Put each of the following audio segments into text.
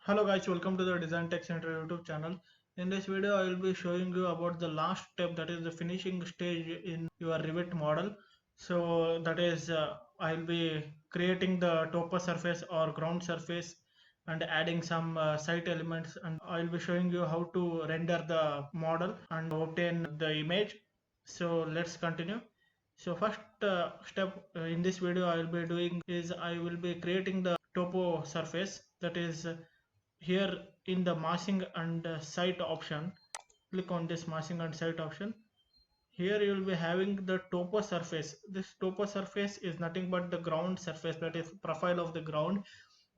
Hello guys, welcome to the Design Tech Center YouTube channel. In this video, I will be showing you about the last step, that is the finishing stage in your Revit model. So that is, I will be creating the topo surface or ground surface and adding some site elements, and I will be showing you how to render the model and obtain the image. So let's continue. So first step in this video I will be doing is I will be creating the topo surface, that is here in the massing and site option. Click on this massing and site option. Here you will be having the topo surface. This topo surface is nothing but the ground surface, that is profile of the ground.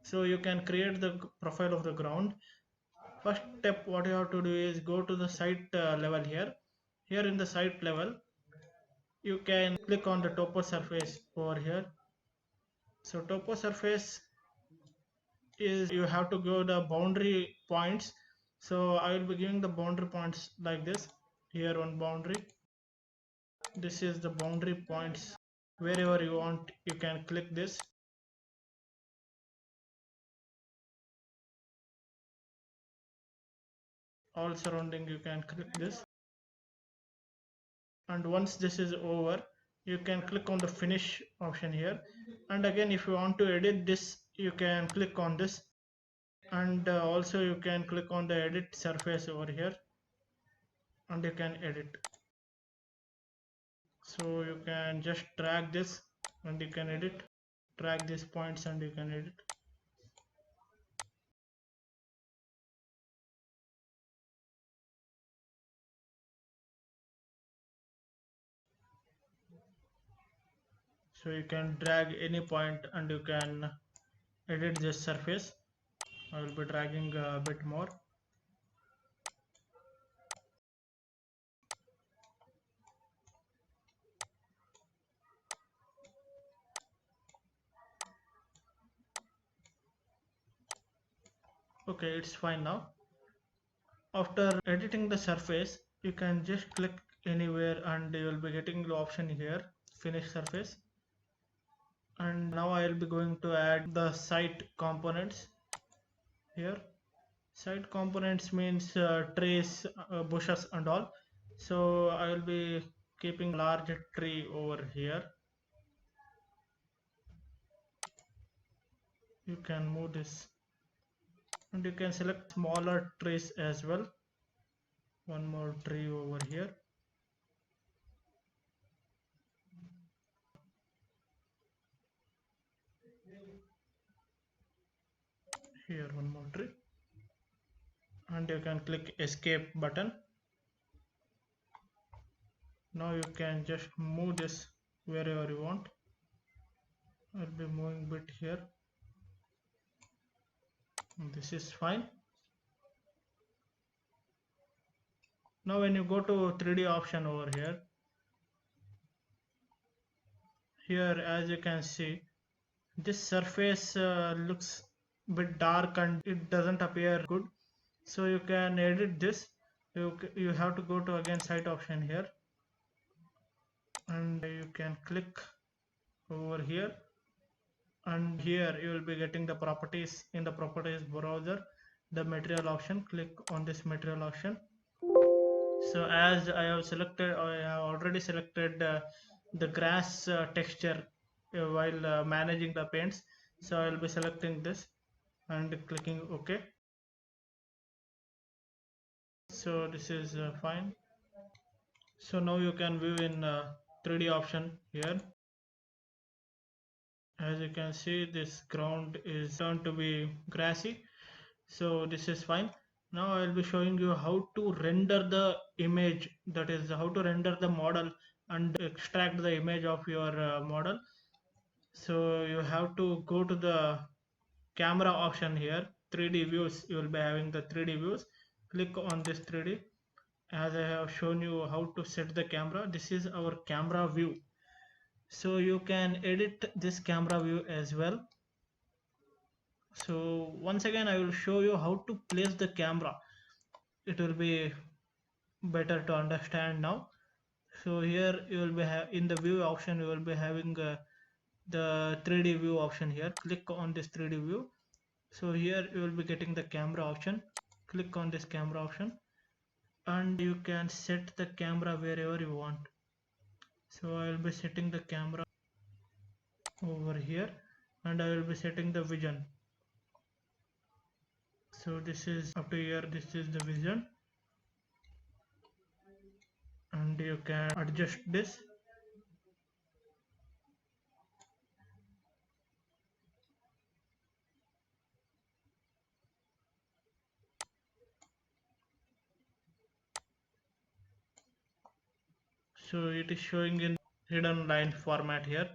So you can create the profile of the ground. First step what you have to do is go to the site level. Here in the site level you can click on the topo surface over here. So topo surface is you have to go the boundary points. So I will be giving the boundary points like this. Here one boundary, this is the boundary points. Wherever you want you can click this. All surrounding you can click this, and once this is over you can click on the finish option here. And again, if you want to edit this you can click on this, and also you can click on the edit surface over here and you can edit. So you can just drag this and you can edit, drag these points and you can edit. So you can drag any point and you can edit this surface. I will be dragging a bit more. Okay, it's fine now. After editing the surface you can just click anywhere and you will be getting the option here, finish surface. And now I will be going to add the site components here. Site components means trees, bushes and all. So I will be keeping large tree over here. You can move this and you can select smaller trees as well. One more tree over here. Here one more tree, and you can click escape button. Now you can just move this wherever you want. I'll be moving bit here. This is fine. Now when you go to 3D option over here as you can see, this surface looks bit dark and it doesn't appear good. So you can edit this. You have to go to again site option here, and you can click over here, and here you will be getting the properties. In the properties browser, the material option, click on this material option. So as I have already selected the grass texture while managing the paints. So I will be selecting this and clicking OK. So this is fine. So now you can view in 3D option here. As you can see, this ground is turned to be grassy. So this is fine. Now I will be showing you how to render the image, that is how to render the model and extract the image of your model. So you have to go to the camera option here, 3D views. You will be having the 3D views. Click on this 3D. As I have shown you how to set the camera, this is our camera view. So you can edit this camera view as well. So once again I will show you how to place the camera. It will be better to understand now. So here you will be in the view option you will be having the 3D view option here. Click on this 3D view. So here you will be getting the camera option. Click on this camera option and you can set the camera wherever you want. So I will be setting the camera over here and I will be setting the vision. So this is up to here, this is the vision, and you can adjust this. So it is showing in hidden line format here.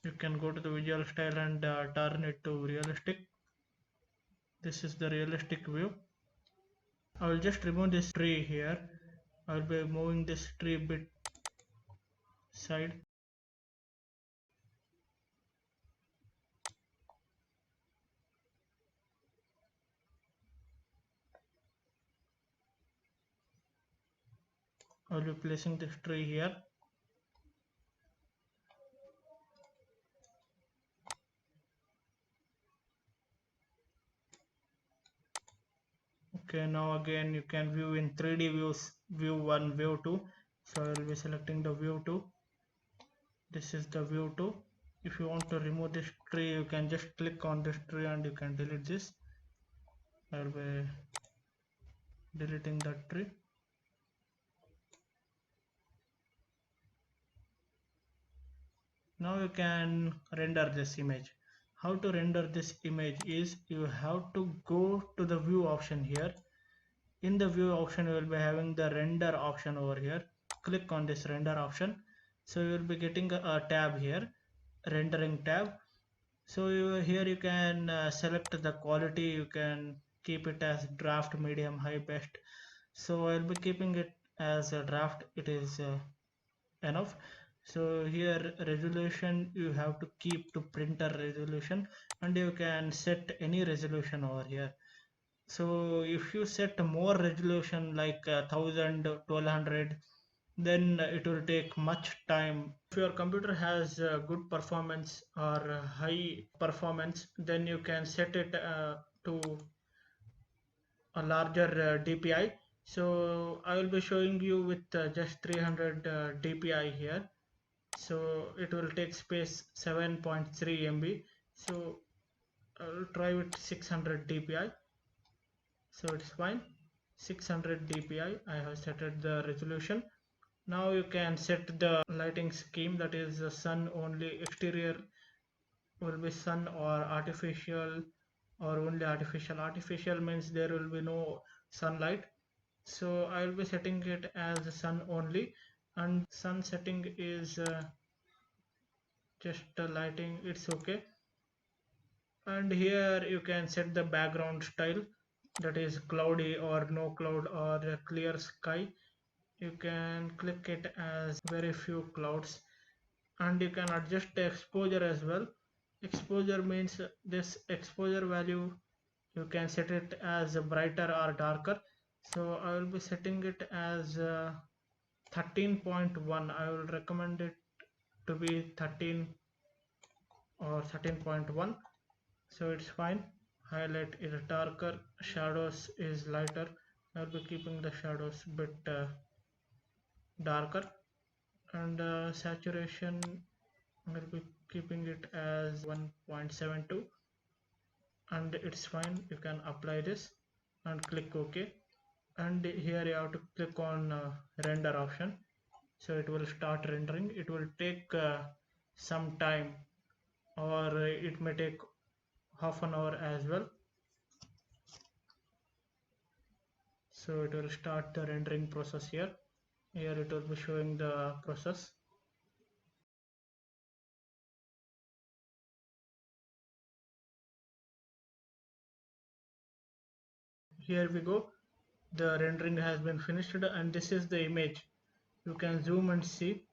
You can go to the visual style and turn it to realistic. This is the realistic view. I will just remove this tree here. I will be moving this tree bit side. I will be placing this tree here. Okay, now again you can view in 3D views, view 1, view 2. So I will be selecting the view 2. This is the view 2. If you want to remove this tree, you can just click on this tree and you can delete this. I will be deleting that tree. Now you can render this image. How to render this image is you have to go to the view option here. In the view option you will be having the render option over here. Click on this render option. So you will be getting a tab here, rendering tab. So here you can select the quality. You can keep it as draft, medium, high, best. So I'll be keeping it as a draft. It is enough. So here resolution you have to keep to printer resolution, and you can set any resolution over here. So if you set more resolution like 1000, 1200, then it will take much time. If your computer has good performance or high performance, then you can set it to a larger DPI. So I will be showing you with just 300 DPI here. So it will take space 7.3 MB. So I will try with 600 DPI. So it's fine. 600 DPI. I have set the resolution. Now you can set the lighting scheme, that is the sun only. Exterior will be sun or artificial or only artificial. Artificial means there will be no sunlight. So I will be setting it as the sun only, and sun setting is just lighting, it's okay. And here you can set the background style, that is cloudy or no cloud or a clear sky. You can click it as very few clouds, and you can adjust the exposure as well. Exposure means this exposure value you can set it as brighter or darker. So I will be setting it as 13.1. I will recommend it to be 13 or 13.1. So it's fine. Highlight is darker, shadows is lighter. I will be keeping the shadows bit darker, and saturation I will be keeping it as 1.72, and it's fine. You can apply this and click OK, and here you have to click on render option. So it will start rendering. It will take some time, or it may take half an hour as well. So it will start the rendering process here. Here it will be showing the process. Here we go. The rendering has been finished, and this is the image. You can zoom and see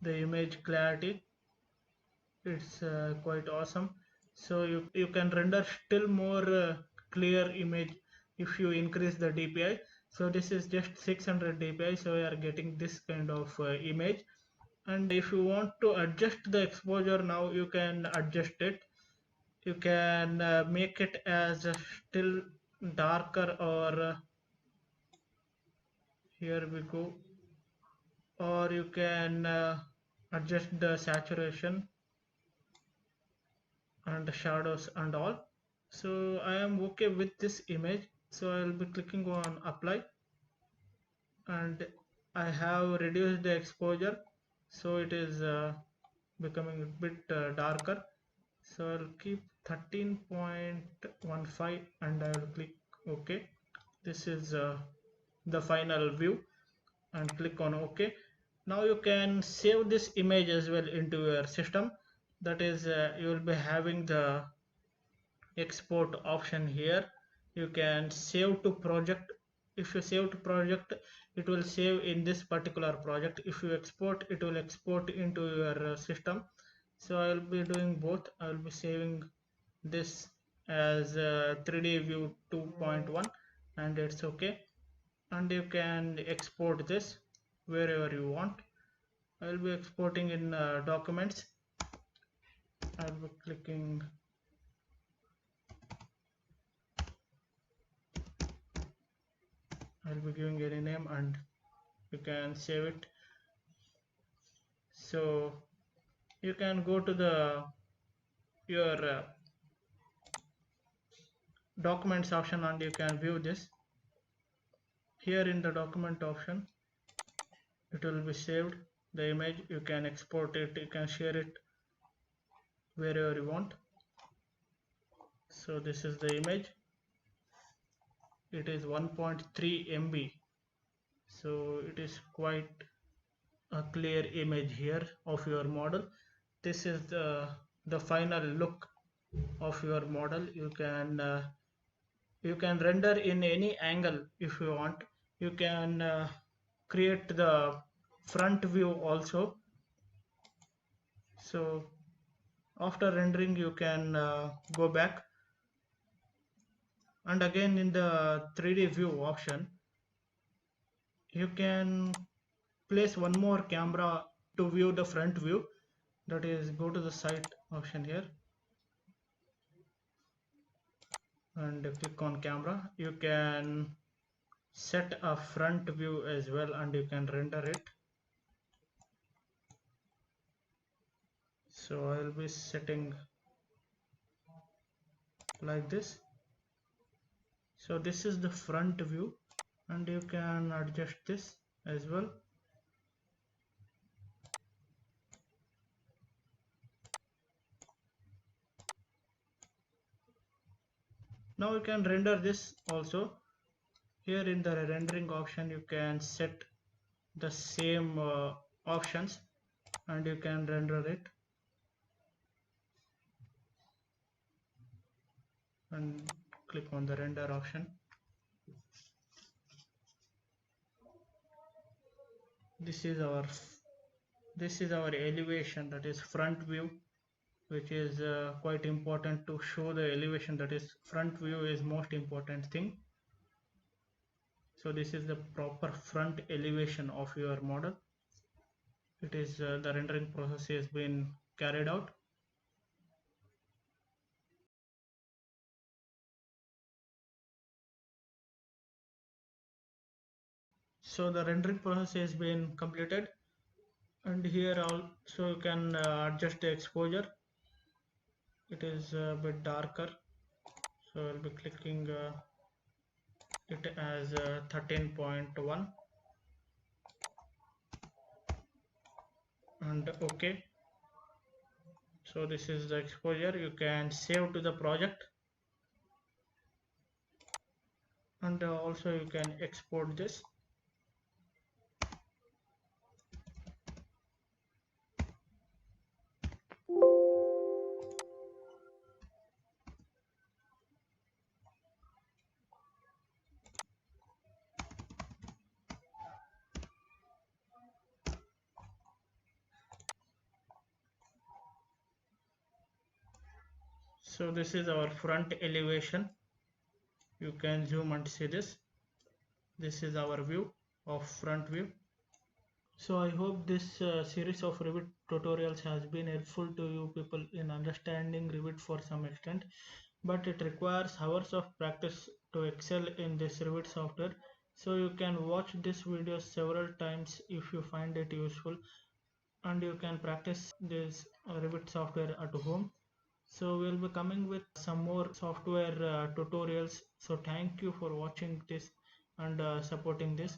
the image clarity. It's quite awesome. So you can render still more clear image if you increase the DPI. So this is just 600 DPI, so you are getting this kind of image. And if you want to adjust the exposure, now you can adjust it. you can make it as still darker, or here we go, or you can adjust the saturation and the shadows and all. So I am okay with this image, so I will be clicking on apply, and I have reduced the exposure, so it is becoming a bit darker. So I'll keep 13.15 and I will click OK. This is the final view, and click on OK. Now you can save this image as well into your system. That is, you will be having the export option here. You can save to project. If you save to project, it will save in this particular project. If you export, it will export into your system. So I will be doing both. I will be saving this as 3D view 2.1, and it's okay. And you can export this wherever you want. I will be exporting in documents. I will be clicking, I'll be giving any name, and you can save it. So you can go to the your documents option, and you can view this. Here in the document option, it will be saved, the image. You can export it, you can share it wherever you want. So this is the image. It is 1.3 MB, so it is quite a clear image here of your model. This is the final look of your model. You can render in any angle if you want. You can create the front view also. So after rendering, you can go back, and again in the 3D view option, you can place one more camera to view the front view. That is, go to the site option here and click on camera. You can set a front view as well, and you can render it. So I will be setting like this. So this is the front view, and you can adjust this as well. Now you can render this also. Here in the rendering option, you can set the same options, and you can render it, and click on the render option. This is our elevation, that is front view, which is quite important to show the elevation. That is, front view is most important thing. So this is the proper front elevation of your model. It is the rendering process has been carried out. So the rendering process has been completed, and here also you can adjust the exposure. It is a bit darker, so I'll be clicking it as 13.1 and OK. So this is the exposure. You can save to the project, and also you can export this. So this is our front elevation. You can zoom and see this. This is our view of front view. So I hope this series of Revit tutorials has been helpful to you people in understanding Revit for some extent, but it requires hours of practice to excel in this Revit software. So you can watch this video several times if you find it useful, and you can practice this Revit software at home. So we'll be coming with some more software tutorials. So thank you for watching this and supporting this.